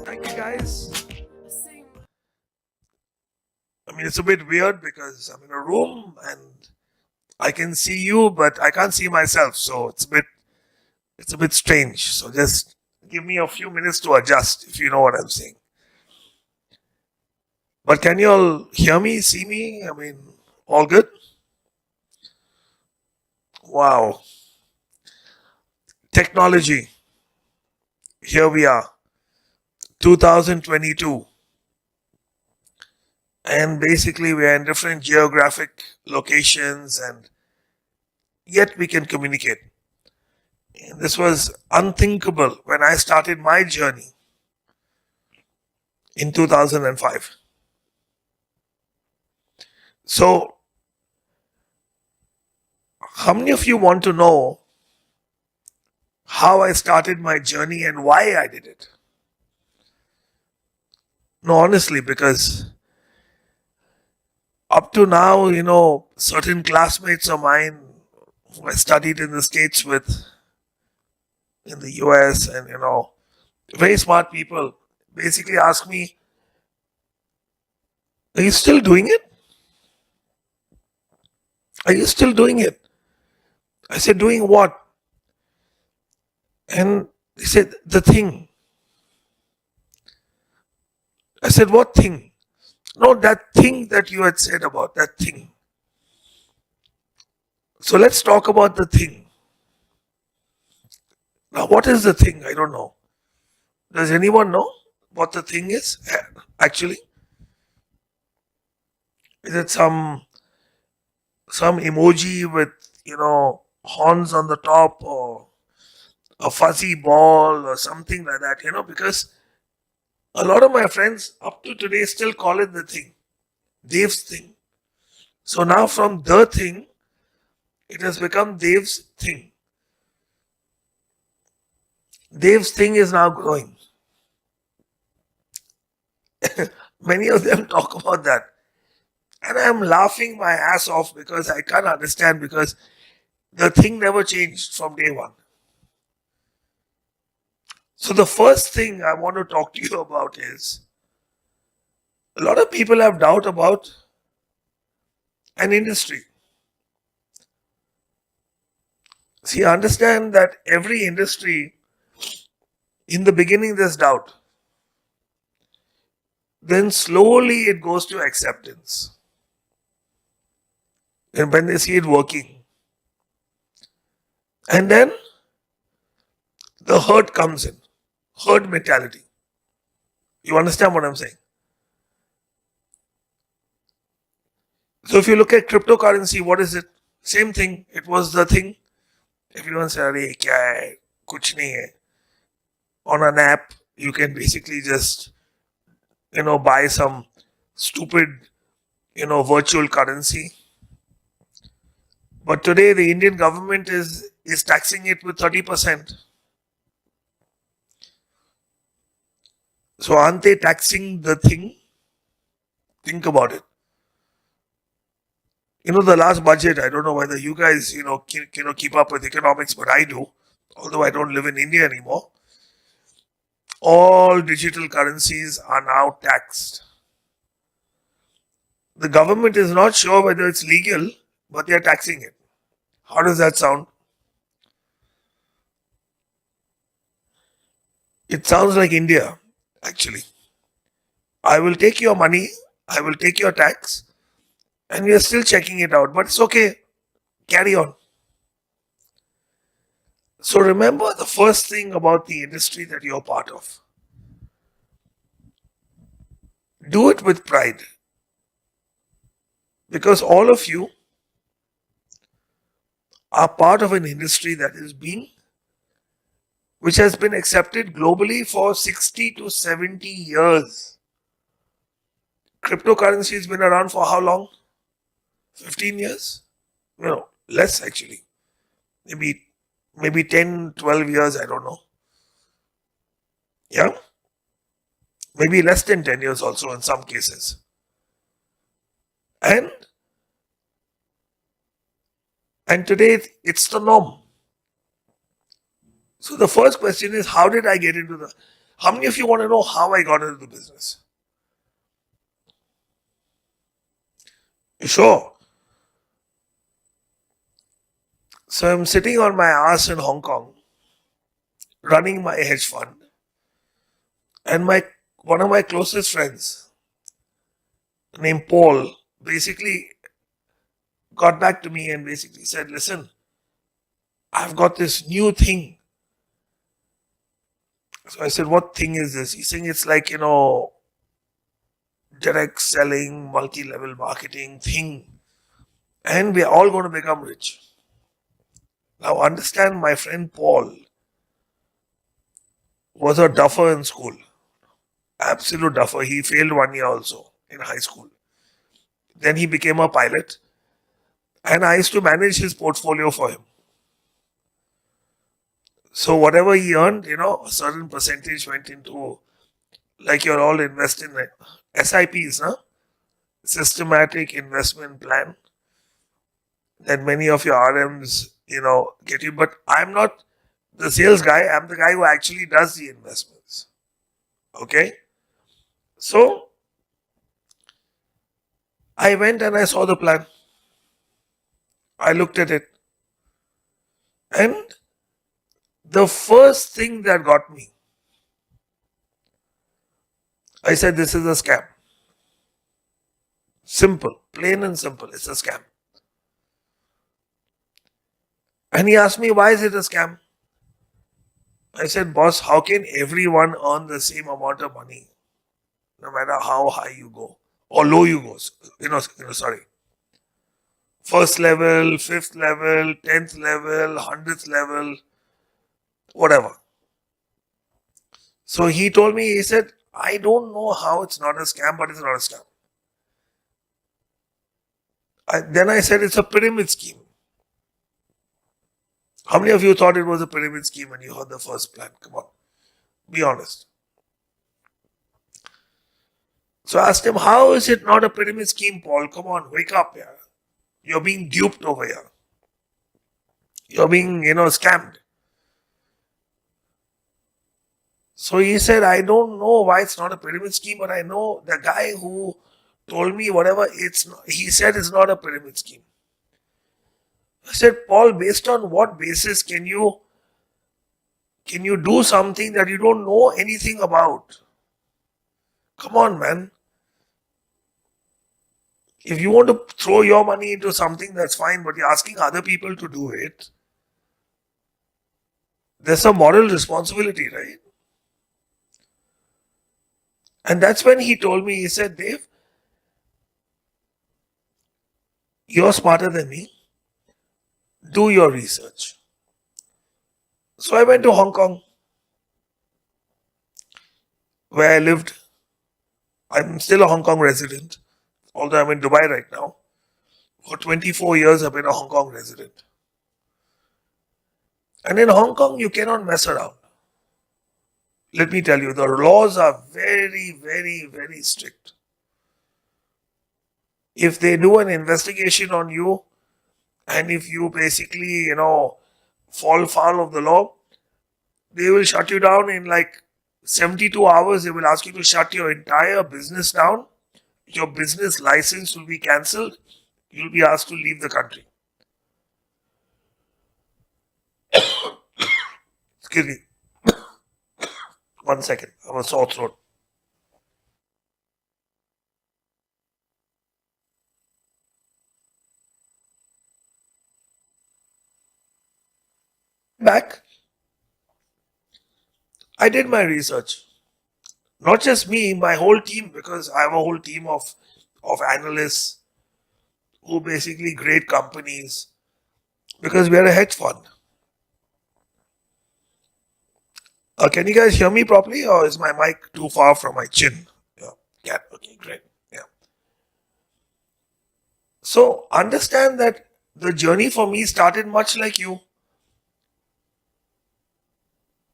Thank you, guys. I mean, it's a bit weird because I'm in a room and I can see you, but I can't see myself. So it's a bit strange. So just give me a few minutes to adjust, if you know what I'm saying. But can you all hear me, see me? I mean, all good? Wow. Technology. Here we are, 2022. And basically, we are in different geographic locations, and yet we can communicate. And this was unthinkable when I started my journey in 2005. So, how many of you want to know how I started my journey and why I did it? No, honestly, because up to now, certain classmates of mine who I studied in the States with, in the US, and, very smart people basically ask me, are you still doing it? Are you still doing it? I said, doing what? And they said, the thing. I said, what thing? No, that thing that you had said about, that thing. So let's talk about the thing. Now, what is the thing? I don't know. Does anyone know what the thing is? Actually, is it some emoji with horns on the top, or a fuzzy ball or something like that? Because a lot of my friends up to today still call it the thing, Dave's thing. So now from the thing, it has become Dave's thing. Dave's thing is now growing. Many of them talk about that. And I'm laughing my ass off because I can't understand, because the thing never changed from day one. So the first thing I want to talk to you about is, a lot of people have doubt about an industry. See, understand that every industry, in the beginning there's doubt. Then slowly it goes to acceptance. And when they see it working. And then the herd comes in. Herd mentality. You understand what I'm saying? So if you look at cryptocurrency, what is it? Same thing. It was the thing. Everyone said, "Arey, kya hai? Kuch nahi hai." On an app, you can basically just, buy some stupid, virtual currency. But today, the Indian government is taxing it with 30%. So aren't they taxing the thing? Think about it. The last budget, I don't know whether you guys, keep up with economics, but I do, although I don't live in India anymore. All digital currencies are now taxed. The government is not sure whether it's legal, but they are taxing it. How does that sound? It sounds like India, actually. I will take your money, I will take your tax, and we are still checking it out, but it's okay. Carry on. So remember the first thing about the industry that you're part of. Do it with pride. Because all of you are part of an industry which has been accepted globally for 60 to 70 years. Cryptocurrency has been around for how long? 15 years? Less actually. Maybe 10, 12 years, I don't know. Yeah? Maybe less than 10 years also in some cases. And today it's the norm. So the first question is, how did I get into How many of you want to know how I got into the business? Sure. So I'm sitting on my ass in Hong Kong, running my hedge fund, and one of my closest friends, named Paul, basically got back to me and basically said, "Listen, I've got this new thing." So I said, "What thing is this?" He's saying it's like, direct selling, multi-level marketing thing. And we're all going to become rich. Now understand, my friend Paul was a duffer in school. Absolute duffer. He failed 1 year also in high school. Then he became a pilot. And I used to manage his portfolio for him. So whatever he earned, a certain percentage went into, like you're all invested in SIPs, huh? Systematic investment plan. That many of your RMs, get you. But I'm not the sales guy. I'm the guy who actually does the investments. Okay? So I went and I saw the plan. I looked at it. And the first thing that got me, I said, this is a scam. Simple, plain and simple. It's a scam. And he asked me, why is it a scam? I said, boss, how can everyone earn the same amount of money, no matter how high you go or low you go? Sorry. First level, fifth level, 10th level, 100th level, whatever. So he told me, he said, I don't know how it's not a scam, but it's not a scam. Then I said, it's a pyramid scheme. How many of you thought it was a pyramid scheme when you heard the first plan? Come on, be honest. So I asked him, how is it not a pyramid scheme, Paul? Come on, wake up here. You're being duped over here. You're being, scammed. So he said, I don't know why it's not a pyramid scheme, but I know the guy who told me whatever, he said it's not a pyramid scheme. I said, Paul, based on what basis can you do something that you don't know anything about? Come on, man. If you want to throw your money into something, that's fine, but you're asking other people to do it. There's a moral responsibility, right? And that's when he told me, he said, Dave, you're smarter than me. Do your research. So I went to Hong Kong, where I lived. I'm still a Hong Kong resident, although I'm in Dubai right now. For 24 years, I've been a Hong Kong resident. And in Hong Kong, you cannot mess around. Let me tell you, the laws are very, very, very strict. If they do an investigation on you, and if you basically, fall foul of the law, they will shut you down in like 72 hours. They will ask you to shut your entire business down. Your business license will be cancelled. You'll be asked to leave the country. Excuse me. 1 second. I have a sore throat. Back. I did my research. Not just me, my whole team, because I have a whole team of analysts who basically grade companies, because we are a hedge fund. Can you guys hear me properly, or is my mic too far from my chin? Yeah, okay, great. Yeah. So understand that the journey for me started much like you.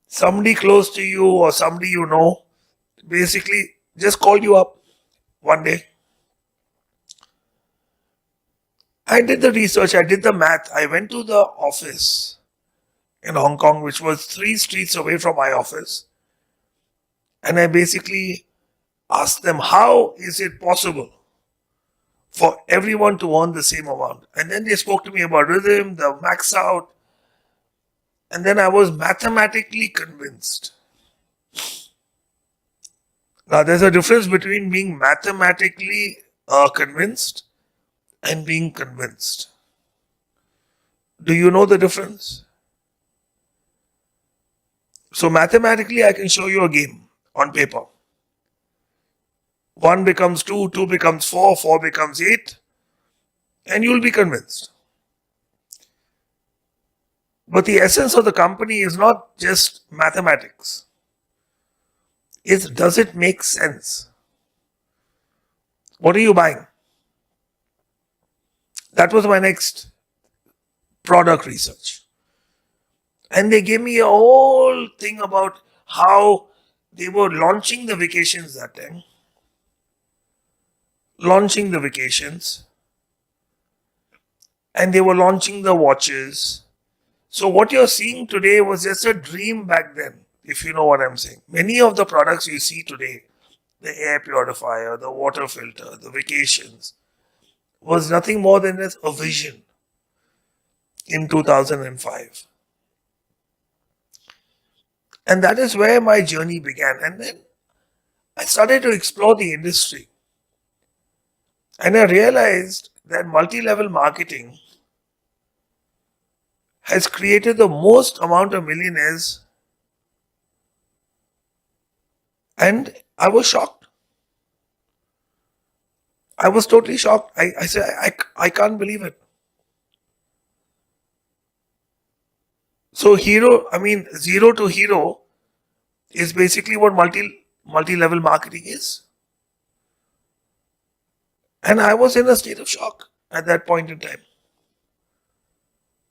Somebody close to you or somebody you know basically just called you up one day. I did the research, I did the math. I went to the office in Hong Kong, which was 3 streets away from my office. And I basically asked them, how is it possible for everyone to earn the same amount? And then they spoke to me about rhythm, the max out. And then I was mathematically convinced. Now, there's a difference between being mathematically convinced and being convinced. Do you know the difference? So, mathematically, I can show you a game on paper. 1 becomes 2, 2 becomes 4, 4 becomes 8, and you'll be convinced. But the essence of the company is not just mathematics. It's does it make sense? What are you buying? That was my next product research. And they gave me a whole thing about how they were launching the vacations that time. Launching the vacations. And they were launching the watches. So what you're seeing today was just a dream back then, if you know what I'm saying. Many of the products you see today, the air purifier, the water filter, the vacations, was nothing more than a vision in 2005. And that is where my journey began. And then I started to explore the industry. And I realized that multi-level marketing has created the most amount of millionaires. And I was shocked. I was totally shocked. I said, I can't believe it. So zero to hero is basically what multi-level marketing is. And I was in a state of shock at that point in time.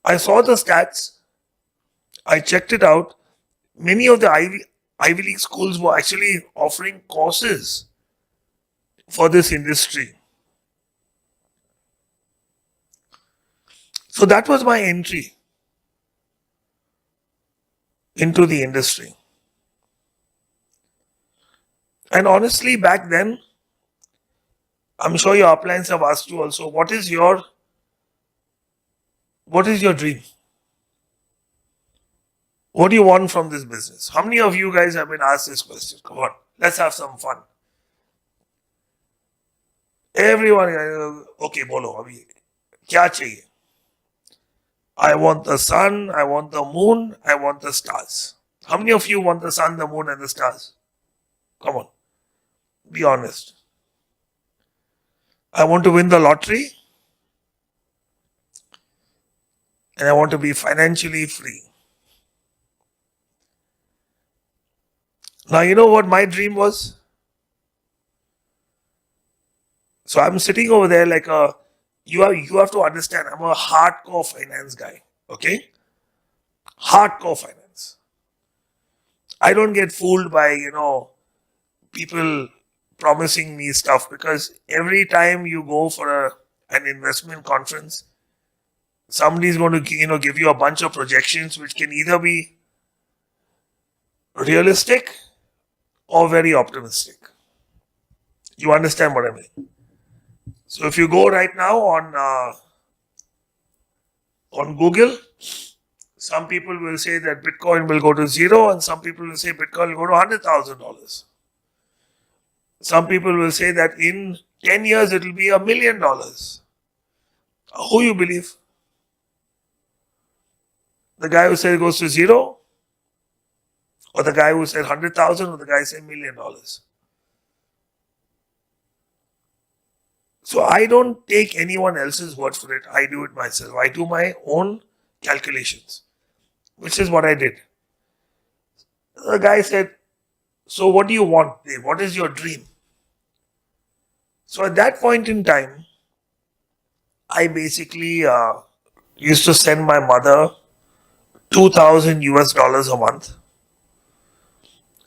I saw the stats. I checked it out. Many of the Ivy League schools were actually offering courses for this industry. So that was my entry into the industry. And honestly, back then, I'm sure your uplines have asked you also, what is your dream? What do you want from this business? How many of you guys have been asked this question? Come on, let's have some fun. Everyone, okay, bolo, abhi, kya chahiye? I want the sun, I want the moon, I want the stars. How many of you want the sun, the moon, and the stars? Come on, be honest. I want to win the lottery, and I want to be financially free. Now, you know what my dream was? So I'm sitting over there like you have to understand, I'm a hardcore finance guy, okay? Hardcore finance. I don't get fooled by, people promising me stuff, because every time you go for an investment conference, somebody's going to, give you a bunch of projections which can either be realistic or very optimistic. You understand what I mean? So if you go right now on Google, some people will say that Bitcoin will go to zero, and some people will say Bitcoin will go to $100,000. Some people will say that in 10 years it will be $1 million. Who you believe? The guy who said it goes to zero, or the guy who said 100,000, or the guy who said $1 million? So I don't take anyone else's word for it. I do it myself. I do my own calculations, which is what I did. The guy said, so what do you want, Dave? What is your dream? So at that point in time, I basically used to send my mother $2,000 a month.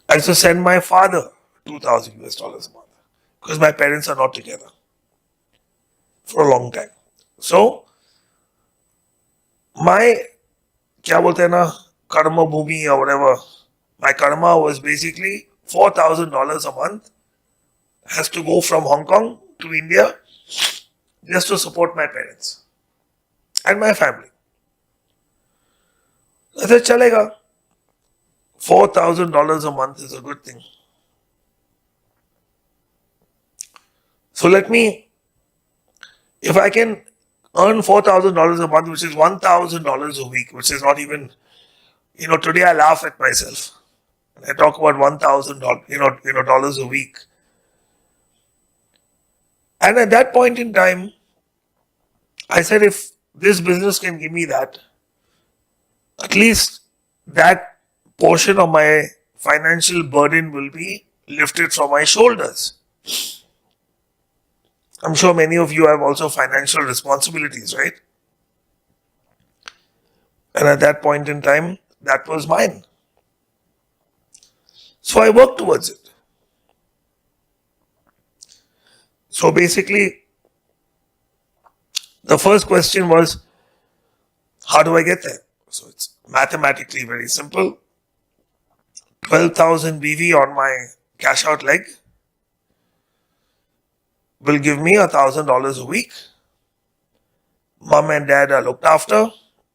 I used to send my father $2,000 a month, because my parents are not together for a long time. So my क्या बोलते हैं ना, karma bhumi or whatever, my karma was basically $4,000 a month has to go from Hong Kong to India just to support my parents and my family. I said, chalega. $4,000 a month is a good thing. So if I can earn $4,000 a month, which is $1,000 a week, which is not even, today I laugh at myself. I talk about $1,000, dollars a week. And at that point in time, I said, if this business can give me that, at least that portion of my financial burden will be lifted from my shoulders. I'm sure many of you have also financial responsibilities, right? And at that point in time, that was mine. So I worked towards it. So basically, the first question was, how do I get there? So it's mathematically very simple. 12,000 BV on my cash out leg will give me $1,000 a week. Mom and dad are looked after.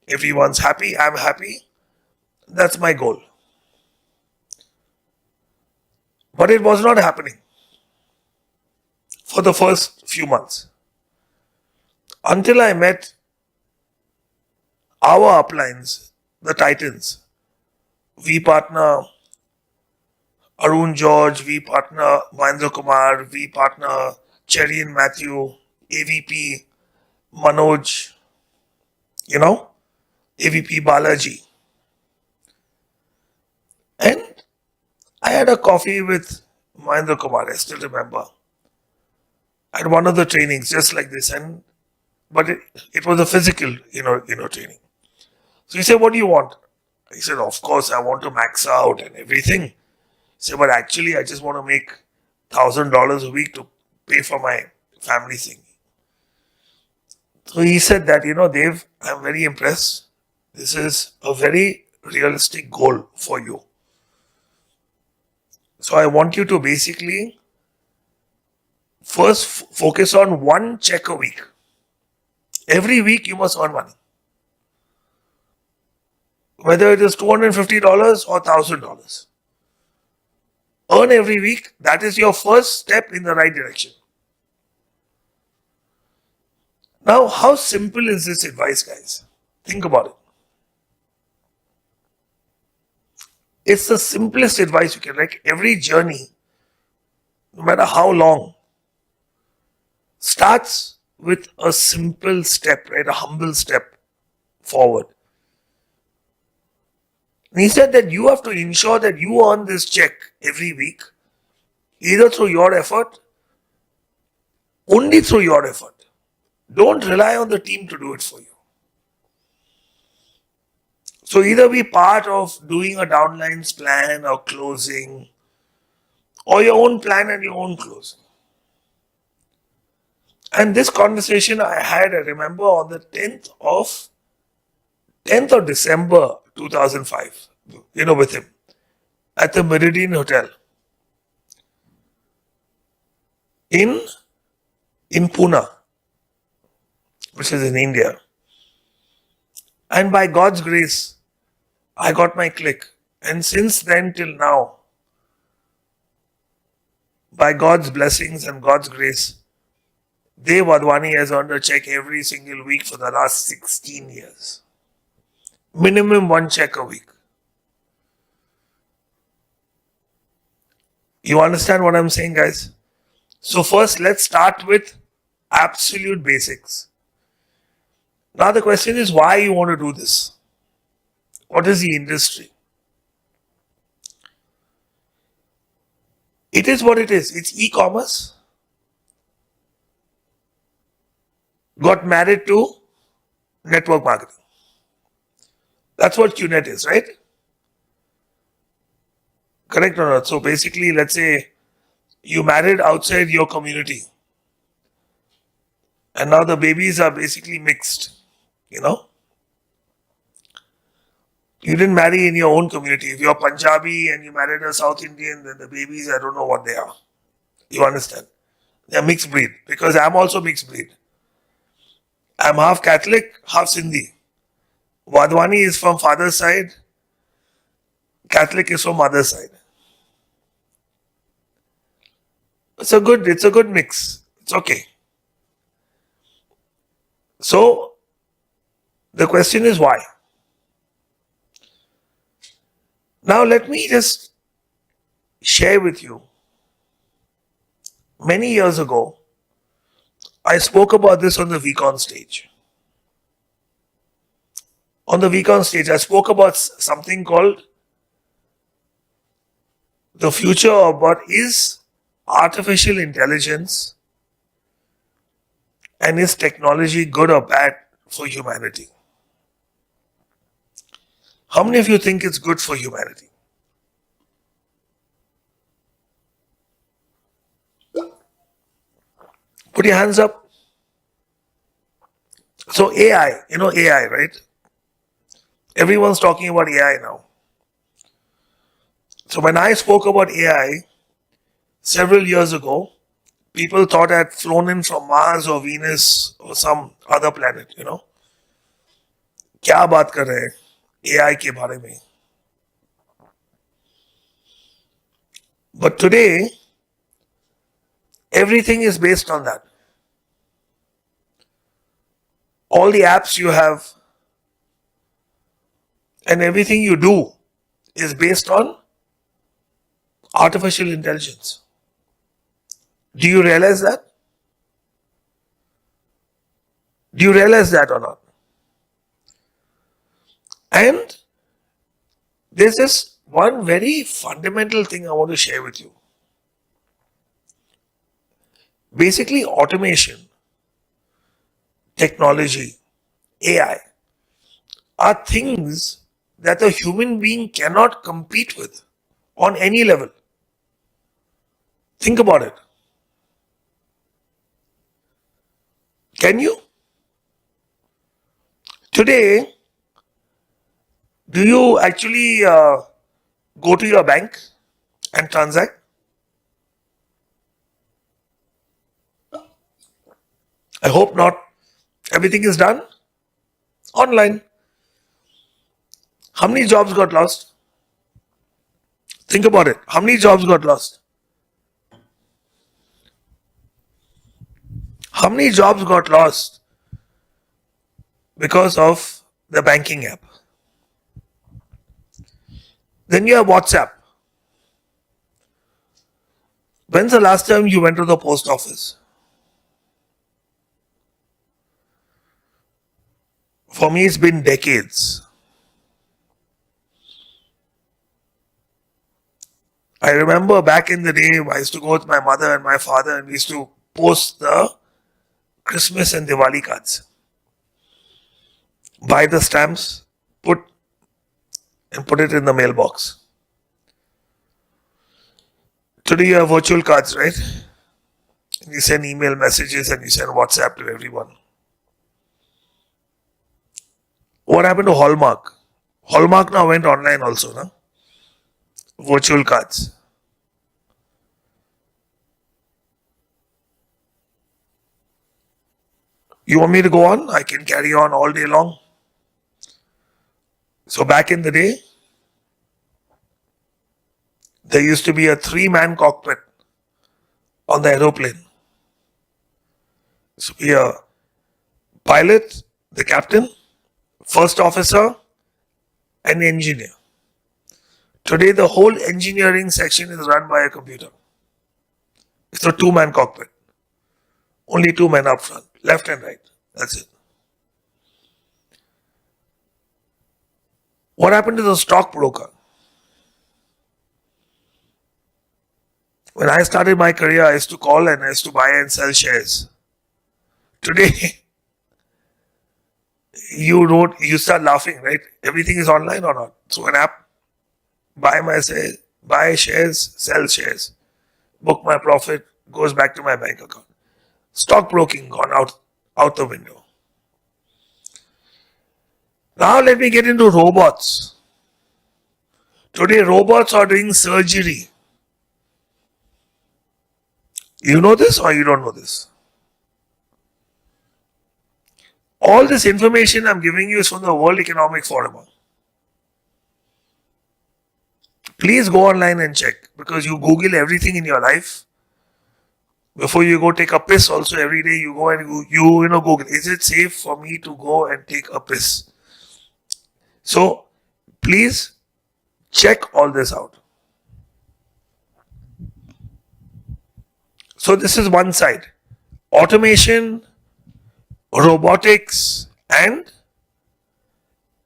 Everyone's happy. I'm happy. That's my goal. But it was not happening for the first few months. Until I met our uplines, the Titans. V partner Arun George, V partner Mahendra Kumar, V partner Cherry and Matthew, AVP Manoj, AVP Balaji. And I had a coffee with Mahendra Kumar, I still remember. At one of the trainings, just like this, but it was a physical, training. So he said, what do you want? I said, of course, I want to max out and everything. He said, but actually, I just want to make $1,000 a week to pay for my family thing. So he said that, Dev, I'm very impressed. This is a very realistic goal for you. So I want you to basically first focus on one check a week. Every week you must earn money. Whether it is $250 or $1,000. Earn every week. That is your first step in the right direction. Now, how simple is this advice, guys? Think about it. It's the simplest advice you can. Like every journey, no matter how long, starts with a simple step, right? A humble step forward. And he said that you have to ensure that you earn this check every week, either through your effort, only through your effort. Don't rely on the team to do it for you. So either be part of doing a downlines plan or closing, or your own plan and your own closing. And this conversation I had, I remember, on the 10th of December 2005, with him at the Meridian Hotel in Pune, which is in India. And by God's grace, I got my click. And since then till now, by God's blessings and God's grace, WADHWANI has earned a check every single week for the last 16 years. Minimum one check a week. You understand what I'm saying, guys? So first, let's start with absolute basics. Now the question is, why you want to do this? What is the industry? It is what it is. It's e-commerce. Got married to network marketing. That's what QNet is, right? Correct or not? So basically, let's say you married outside your community. And now the babies are basically mixed, You didn't marry in your own community. If you're Punjabi and you married a South Indian, then the babies, I don't know what they are. You understand? They're mixed breed. Because I'm also mixed breed. I'm half Catholic, half Sindhi. WADHWANI is from father's side. Catholic is from mother's side. It's a good mix. It's okay. So the question is why? Now let me just share with you. Many years ago, I spoke about this on the VCon stage. On the VCon stage, I spoke about something called the future of what is artificial intelligence and is technology good or bad for humanity? How many of you think it's good for humanity? Put your hands up. So AI, you know AI, right? Everyone's talking about AI now. So when I spoke about AI several years ago, people thought I'd flown in from Mars or Venus or some other planet, you know. क्या बात कर रहे हैं AI के बारे में? But today, everything is based on that. All the apps you have and everything you do is based on artificial intelligence. Do you realize that? Do you realize that or not? And there's just one very fundamental thing I want to share with you. Basically, automation, technology, AI are things that a human being cannot compete with on any level. Think about it. Can you? Today, do you actually go to your bank and transact? I hope not. Everything is done online. How many jobs got lost? Think about it. How many jobs got lost? How many jobs got lost because of the banking app? Then you have WhatsApp. When's the last time you went to the post office? For me, it's been decades. I remember back in the day, I used to go with my mother and my father and we used to post the Christmas and Diwali cards. Buy the stamps, put it in the mailbox. Today you have virtual cards, right? And you send email messages and you send WhatsApp to everyone. What happened to Hallmark? Hallmark now went online also, no? Virtual cards. You want me to go on? I can carry on all day long. So back in the day, there used to be a 3-man cockpit on the aeroplane. So be a pilot, the captain, first officer, and engineer. Today, the whole engineering section is run by a computer. It's a 2-man cockpit. Only 2 men up front, left and right. That's it. What happened to the stockbroker? When I started my career, I used to call and I used to buy and sell shares. Today, you start laughing, right? Everything is online or not. So an app, buy shares, sell shares, book my profit, goes back to my bank account. Stockbroking gone out the window. Now let me get into robots. Today, robots are doing surgery. You know this or you don't know this? All this information I'm giving you is from the World Economic Forum. Please go online and check, because you Google everything in your life. Before you go take a piss, also every day you go and you know Google, is it safe for me to go and take a piss? So please check all this out. So this is one side. Automation, robotics, and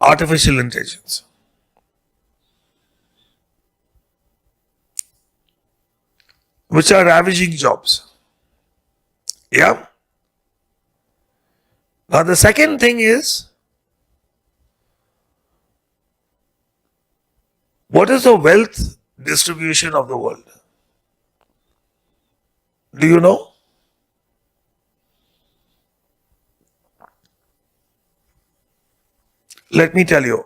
artificial intelligence. Which are ravaging jobs. Yeah. Now the second thing is, what is the wealth distribution of the world? Do you know? Let me tell you.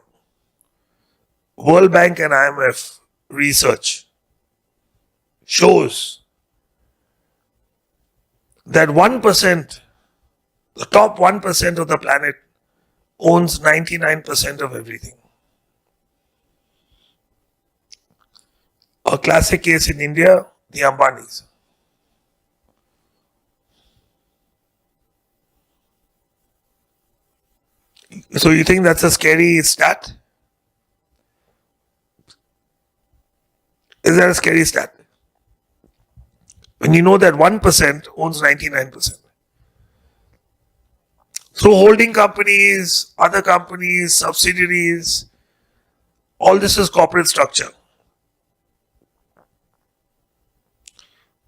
World Bank and IMF research shows that 1%, the top 1% of the planet owns 99% of everything. A classic case in India, the Ambanis. So you think that's a scary stat? Is that a scary stat? When you know that 1% owns 99%. Through holding companies, other companies, subsidiaries, all this is corporate structure.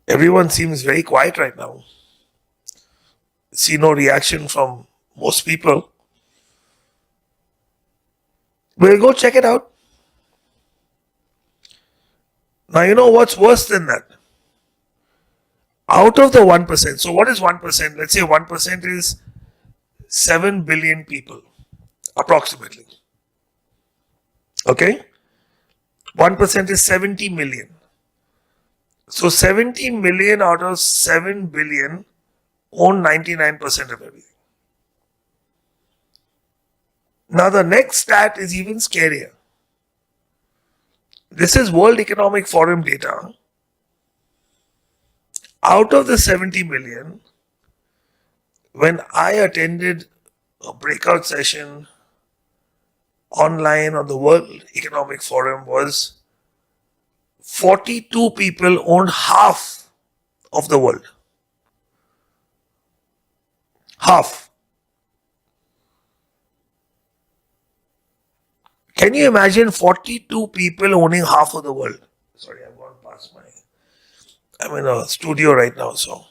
Everyone seems very quiet right now. See no reaction from most people. We'll go check it out. Now, you know what's worse than that? Out of the 1%, so what is 1%? Let's say 1% is 7 billion people, approximately. Okay? 1% is 70 million. So 70 million out of 7 billion own 99% of everything. Now the next stat is even scarier. This is World Economic Forum data. Out of the 70 million, when I attended a breakout session online on the World Economic Forum, was 42 people owned half of the world. Half. Can you imagine 42 people owning half of the world? Sorry, I've gone past I'm in a studio right now, so.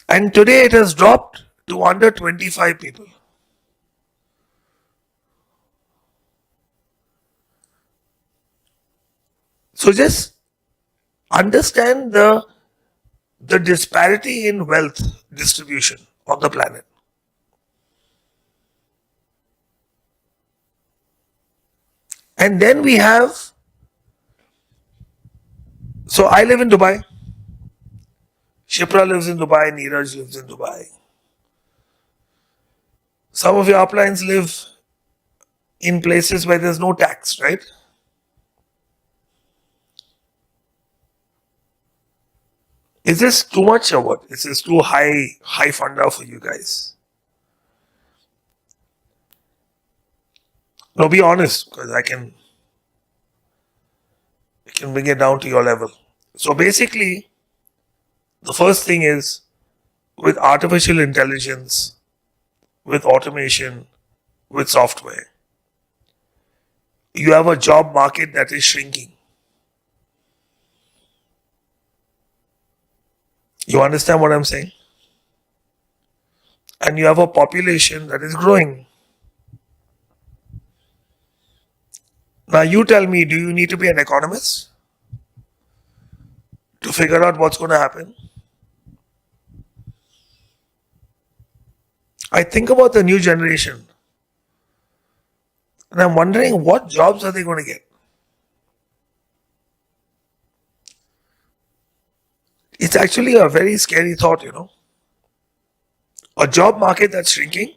And today it has dropped to under 25 people. So just understand the disparity in wealth distribution on the planet. And then we have, so I live in Dubai. Shipra lives in Dubai, Neeraj lives in Dubai. Some of your uplines live in places where there's no tax, right? Is this too much or what? Is this too high funder for you guys? No, be honest, because I can bring it down to your level. So basically, the first thing is, with artificial intelligence, with automation, with software, you have a job market that is shrinking. You understand what I'm saying? And you have a population that is growing. Now you tell me, do you need to be an economist to figure out what's going to happen? I think about the new generation. And I'm wondering what jobs are they going to get? It's actually a very scary thought, A job market that's shrinking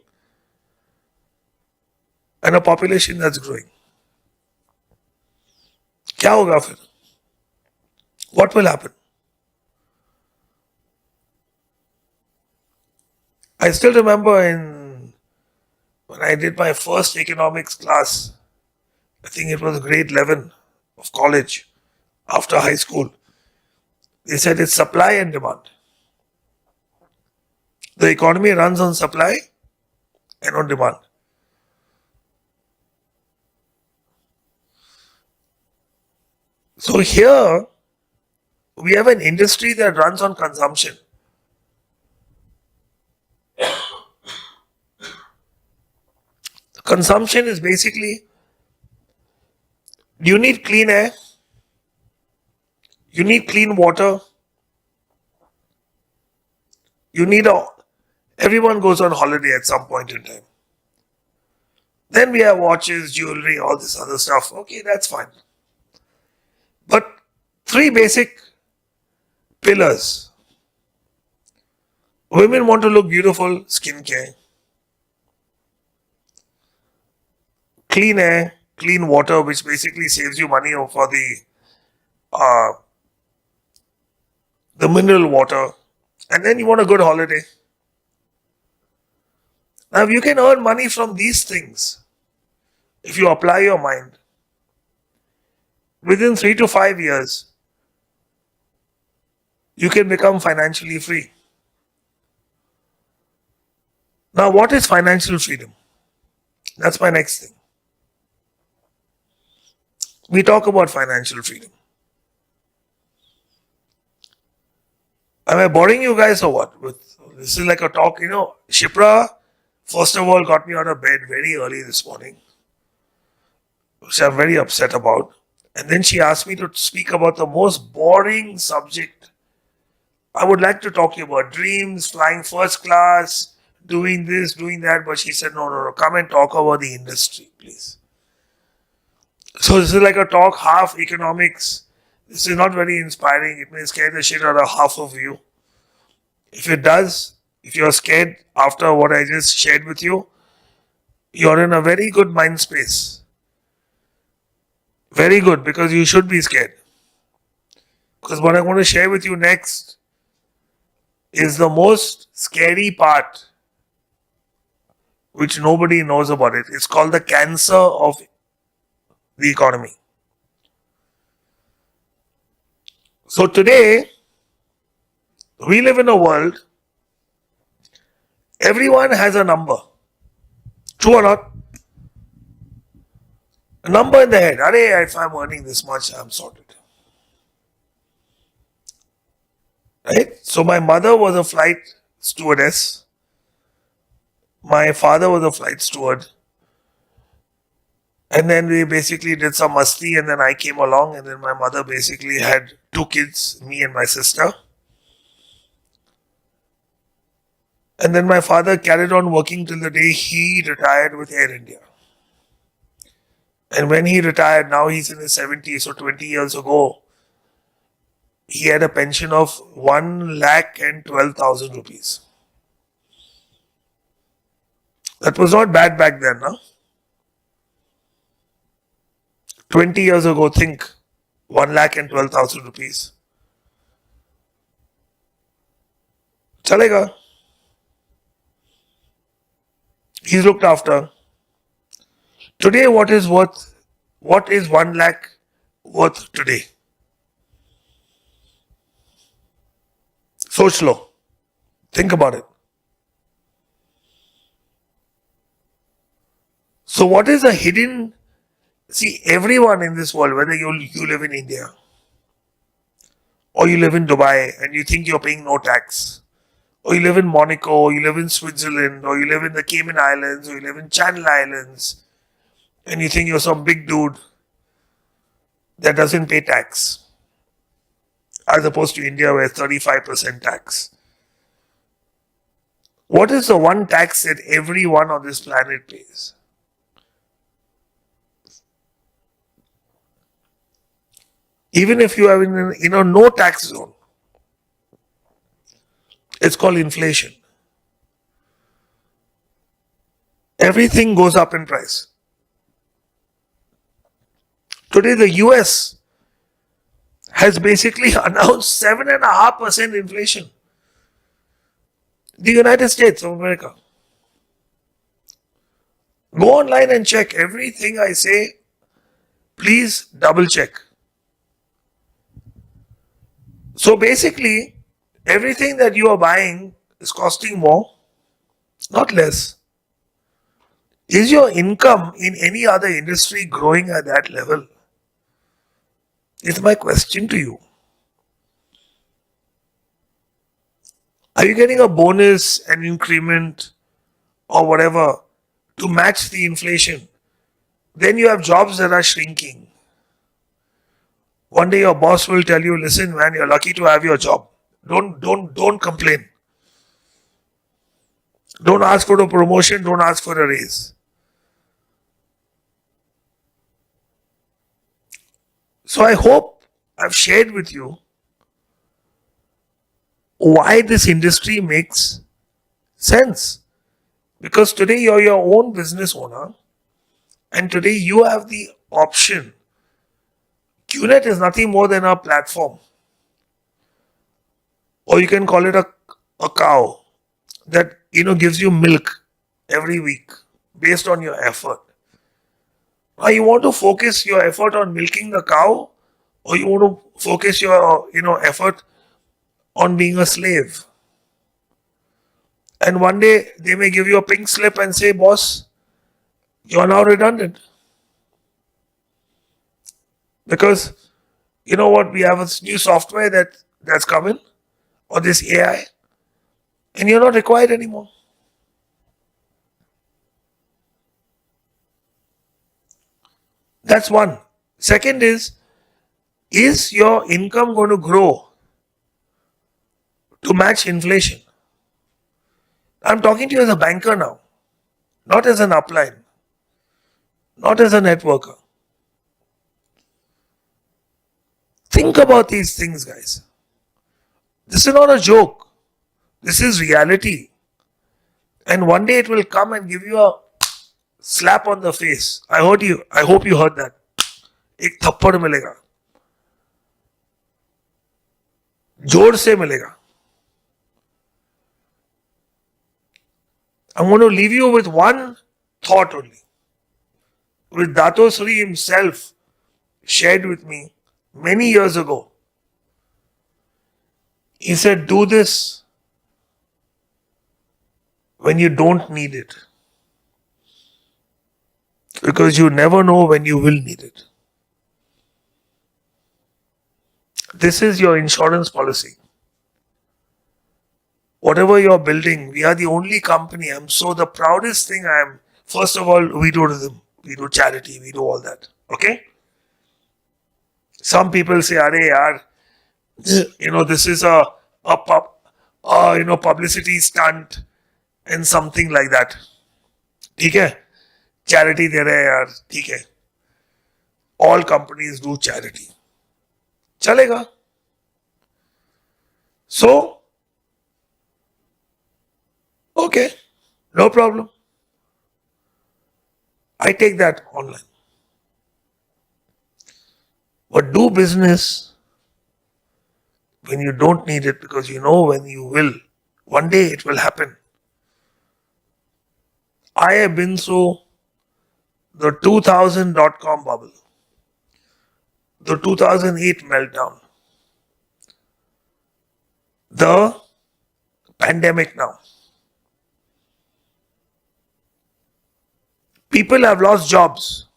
and a population that's growing. क्या होगा फिर? What will happen? I still remember when I did my first economics class, I think it was grade 11 of college after high school. They said it's supply and demand. The economy runs on supply and on demand. So here we have an industry that runs on consumption. Consumption is basically, you need clean air, you need clean water, everyone goes on holiday at some point in time. Then we have watches, jewelry, all this other stuff. Okay, that's fine. But three basic pillars. Women want to look beautiful, skincare. Clean air, clean water, which basically saves you money for the mineral water. And then you want a good holiday. Now, you can earn money from these things if you apply your mind. Within 3 to 5 years, you can become financially free. Now, what is financial freedom? That's my next thing. We talk about financial freedom. Am I boring you guys or what? This is like a talk, Shipra, first of all, got me out of bed very early this morning, which I'm very upset about. And then she asked me to speak about the most boring subject. I would like to talk to you about dreams, flying first class, doing this, doing that. But she said, no, come and talk about the industry, please. So this is like a talk, half economics. This is not very inspiring. It may scare the shit out of half of you. If it does, if you're scared after what I just shared with you, you're in a very good mind space. Very good, because you should be scared. Because what I'm going to share with you next is the most scary part, which nobody knows about it. It's called the cancer of the economy. So today, we live in a world, everyone has a number. True or not? A number in the head. If I'm earning this much, I'm sorted. Right? So my mother was a flight stewardess. My father was a flight steward. And then we basically did some masti, and then I came along, and then my mother basically had 2 kids, me and my sister. And then my father carried on working till the day he retired with Air India. And when he retired, now he's in his 70s, so 20 years ago, he had a pension of 1,12,000 rupees. That was not bad back then, no? 20 years ago, think 1,12,000 rupees. Chalega. He's looked after. Today, what is 1 lakh worth today? So slow. Think about it. So what is the hidden? See, everyone in this world, whether you live in India or you live in Dubai and you think you're paying no tax, or you live in Monaco, or you live in Switzerland, or you live in the Cayman Islands, or you live in Channel Islands, and you think you're some big dude that doesn't pay tax, as opposed to India where 35% tax. What is the one tax that everyone on this planet pays? Even if you are in a no tax zone, it's called inflation. Everything goes up in price. Today, the US has basically announced 7.5% inflation. The United States of America. Go online and check everything I say. Please double check. So basically, everything that you are buying is costing more, not less. Is your income in any other industry growing at that level? Is my question to you. Are you getting a bonus, an increment, or whatever to match the inflation? Then you have jobs that are shrinking. One day your boss will tell you, listen man, you're lucky to have your job. Don't complain. Don't ask for a promotion, don't ask for a raise. So I hope I've shared with you why this industry makes sense. Because today you're your own business owner and today you have the option. QNet is nothing more than a platform, or you can call it a cow that gives you milk every week based on your effort. Now you want to focus your effort on milking the cow, or you want to focus your effort on being a slave. And one day they may give you a pink slip and say, boss, you are now redundant. Because you know what, we have a new software that's coming, or this AI, and you're not required anymore. That's one. Second is your income going to grow to match inflation? I'm talking to you as a banker now, not as an upline, not as a networker. Think about these things, guys. This is not a joke. This is reality. And one day it will come and give you a slap on the face. I hope you heard that. एक थप्पड़ मिलेगा, जोर से मिलेगा. I'm going to leave you with one thought only, which Dato Sri himself shared with me many years ago. He said, do this when you don't need it, because you never know when you will need it. This is your insurance policy. Whatever you're building, we are the only company. The proudest thing first of all, we do rhythm, we do charity, we do all that. Okay? Some people say, Are yaar, this is a publicity stunt and something like that. ठीक है? Charity दे रहे हैं यार, ठीक है. All companies do charity. चलेगा. So, okay, no problem. I take that online. But do business when you don't need it, because you know when you will. One day it will happen. I have been through the 2000.com bubble, the 2008 meltdown, the pandemic now. People have lost jobs.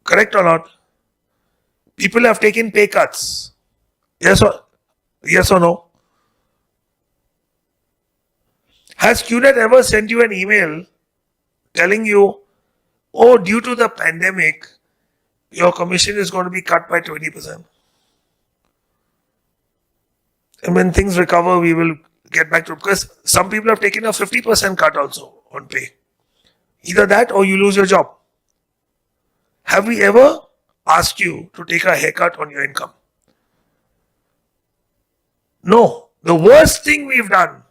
Correct or not? People have taken pay cuts. Yes or no? Has QNet ever sent you an email telling you, oh, due to the pandemic, your commission is going to be cut by 20%? And when things recover, we will get back to it. Because some people have taken a 50% cut also on pay. Either that or you lose your job. Have we ever asked you to take a haircut on your income? No. The worst thing we've done,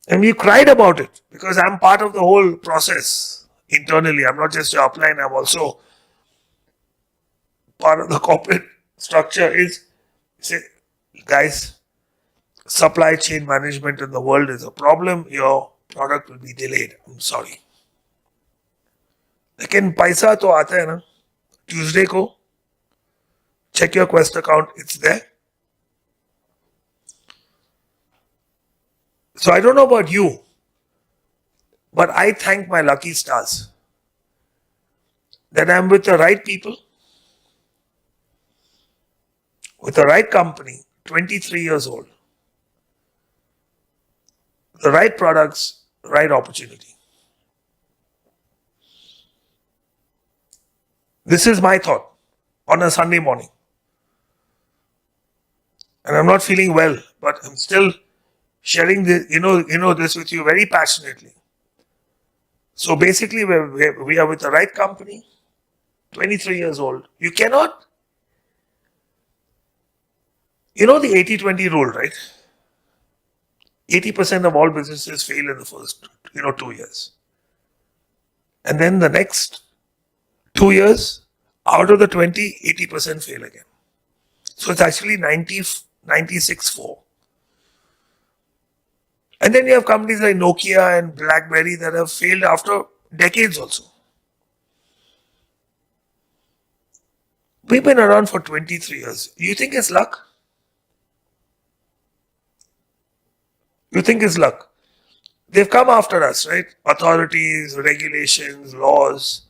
and we cried about it because I'm part of the whole process internally. I'm not just your upline, I'm also part of the corporate structure. Is say, guys, supply chain management in the world is a problem. Your product will be delayed. I'm sorry. लेकिन पैसा तो आता है ना Tuesday को check your Quest account, it's there. So I don't know about you, but I thank my lucky stars that I'm with the right people, with the right company, 23 years old, the right products, right opportunity. This is my thought on a Sunday morning. And I'm not feeling well, but I'm still sharing this, this with you very passionately. So basically, we are with the right company, 23 years old. You cannot, the 80-20 rule, right? 80% of all businesses fail in the first, 2 years. And then the next 2 years, out of the 20, 80% fail again. So it's actually 96-4. And then you have companies like Nokia and BlackBerry that have failed after decades also. We've been around for 23 years. You think it's luck? You think it's luck? They've come after us, right? Authorities, regulations, laws.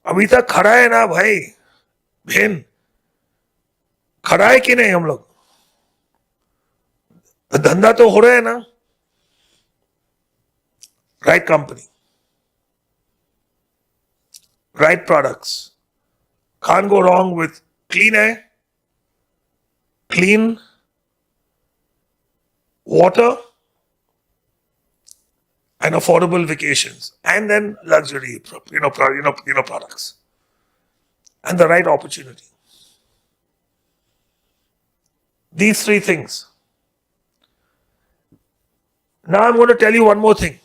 अभी तक खड़ा है ना भाई बहन खड़ा है कि नहीं हम लोग धंधा तो हो रहा है ना right company right products can't go wrong with clean air clean water and affordable vacations and then luxury products and the right opportunity. These three things. Now I'm going to tell you one more thing.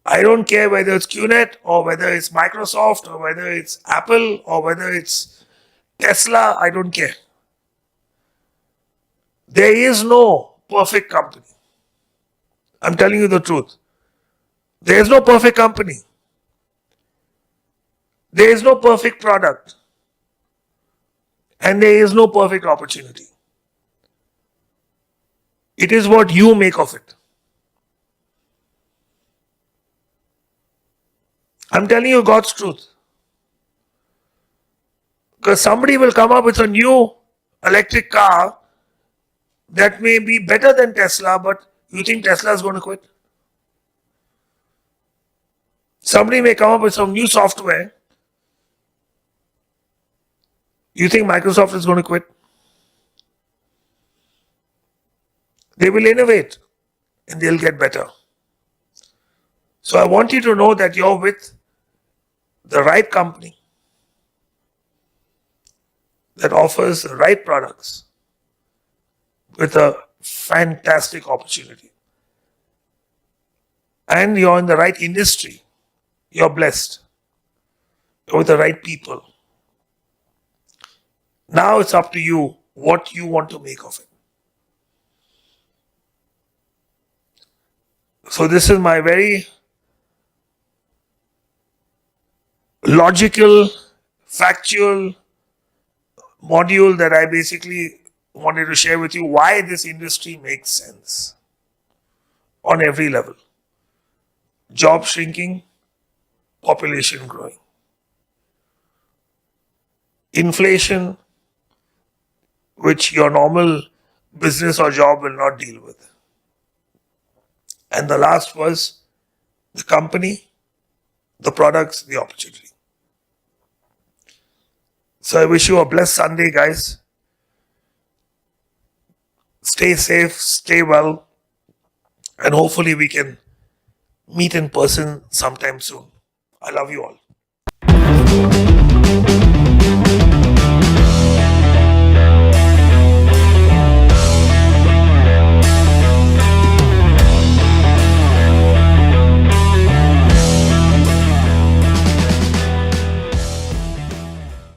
I don't care whether it's QNet or whether it's Microsoft or whether it's Apple or whether it's Tesla, I don't care. There is no perfect company. I'm telling you the truth. There is no perfect company. There is no perfect product. And there is no perfect opportunity. It is what you make of it. I'm telling you God's truth. Because somebody will come up with a new electric car that may be better than Tesla, but you think Tesla is going to quit? Somebody may come up with some new software. You think Microsoft is going to quit? They will innovate and they'll get better. So I want you to know that you're with the right company that offers the right products with a fantastic opportunity. And you're in the right industry. You're blessed. You're with the right people. Now it's up to you what you want to make of it. So this is my very logical, factual module that I basically wanted to share with you why this industry makes sense on every level. Job shrinking, population growing. Inflation, which your normal business or job will not deal with. And the last was the company, the products, the opportunity. So I wish you a blessed Sunday, guys. Stay safe, stay well, and hopefully we can meet in person sometime soon. I love you all.